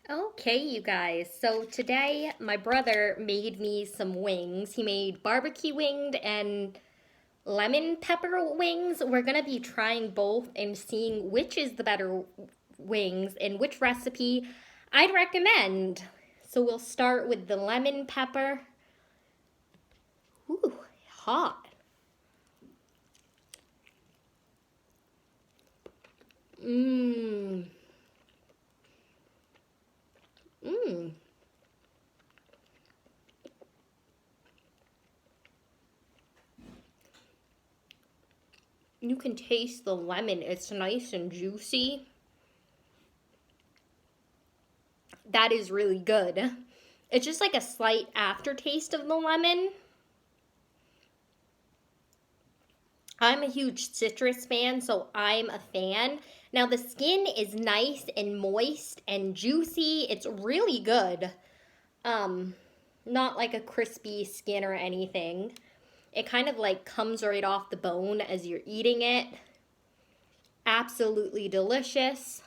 Okay, you guys. So today my brother made me some wings. He made barbecue winged and lemon pepper wings. We're gonna be trying both and seeing which is the better wings and which recipe I'd recommend. So we'll start with the lemon pepper. Ooh, hot. Mmm. Mmm. You can taste the lemon. It's nice and juicy. That is really good. It's just like a slight aftertaste of the lemon. I'm a huge citrus fan, so I'm a fan. Now, the skin is nice and moist and juicy. It's really good. Um, Not like a crispy skin or anything. It kind of like comes right off the bone as you're eating it. Absolutely delicious.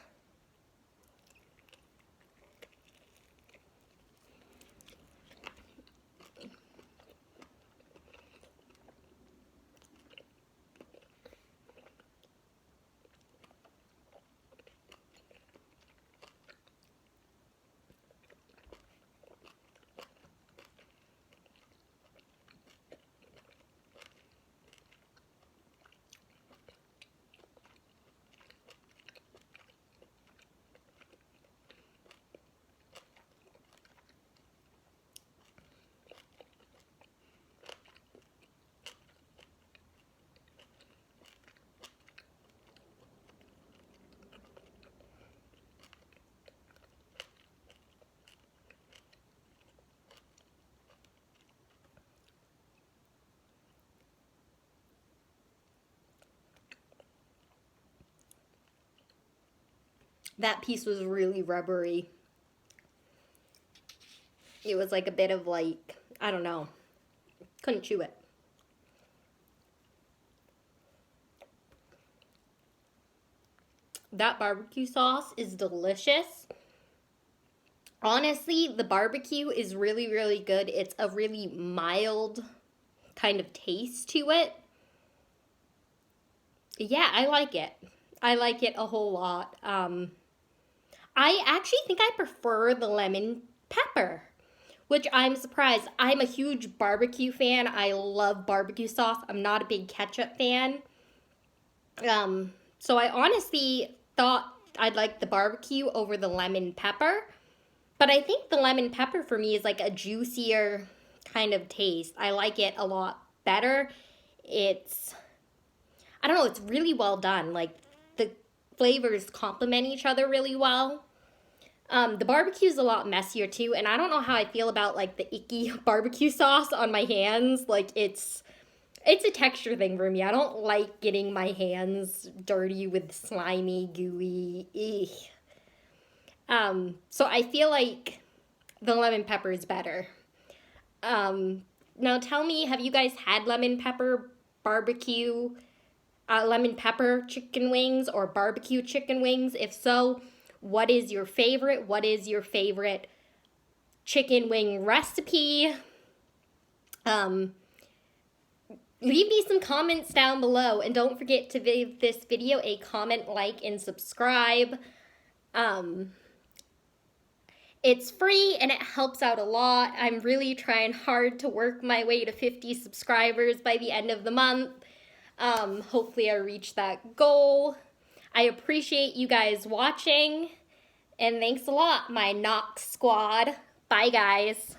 That piece was really rubbery. It was like a bit of like, I don't know, couldn't chew it. That barbecue sauce is delicious. Honestly, the barbecue is really, really good. It's a really mild kind of taste to it. Yeah, I like it. I like it a whole lot. I actually think I prefer the lemon pepper, which I'm surprised. I'm a huge barbecue fan. I love barbecue sauce. I'm not a big ketchup fan. So I honestly thought I'd like the barbecue over the lemon pepper. But I think the lemon pepper for me is like a juicier kind of taste. I like it a lot better. It's, I don't know, it's really well done. Like the flavors complement each other really well. The barbecue is a lot messier too, and I don't know how I feel about like the icky barbecue sauce on my hands. Like it's a texture thing for me. I don't like getting my hands dirty with slimy, gooey. Eek. So I feel like the lemon pepper is better. Now tell me, have you guys had lemon pepper barbecue, lemon pepper chicken wings or barbecue chicken wings? If so, what is your favorite? What is your favorite chicken wing recipe? Um, Leave me some comments down below, and don't forget to give this video a comment, like, and subscribe. Um, It's free and it helps out a lot. I'm really trying hard to work my way to 50 subscribers by the end of the month. Hopefully I reach that goal. I appreciate you guys watching, and thanks a lot, my Knox squad. Bye, guys.